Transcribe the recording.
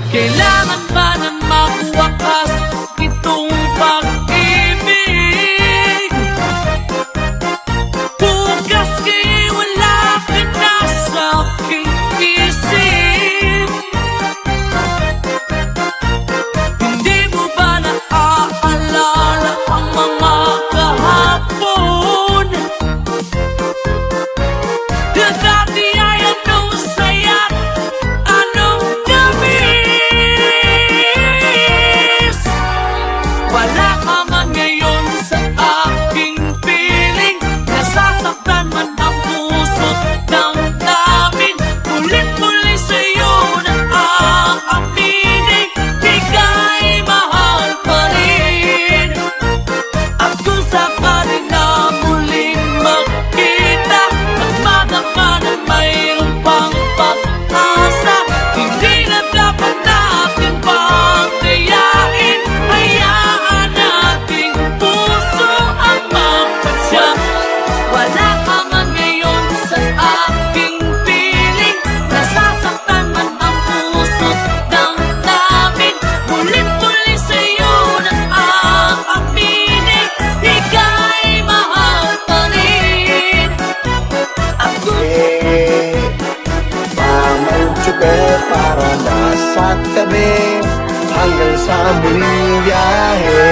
Kailangan ba na mawakas itong pag-ibig? Bukas kay wala ka na sa aking isip. Hindi mo ba naaalala ang mga kahapon? Dati ay anong saya't anong tamis. Wala ka man ngayon sa aking piling. Nasasaktan man ang puso't damdamin. Ulit-muli sa'yo na ang aminin. Ika'y mahal pa rin. At kung sakali na muling magkita, magmadama na mayroon pang pag-asa. Hindi na dapat natin pang kayain. Hayaan nating puso ang magpasya. Wala ka man ngayon sa aking piling. Nasasaktan man ang puso't damdamin. Mulit-muli sa'yo na ang aminin. Ika'y mahal pa rin. At kung Pamantsupe para nasa tabi hanggang sa muling biyahe.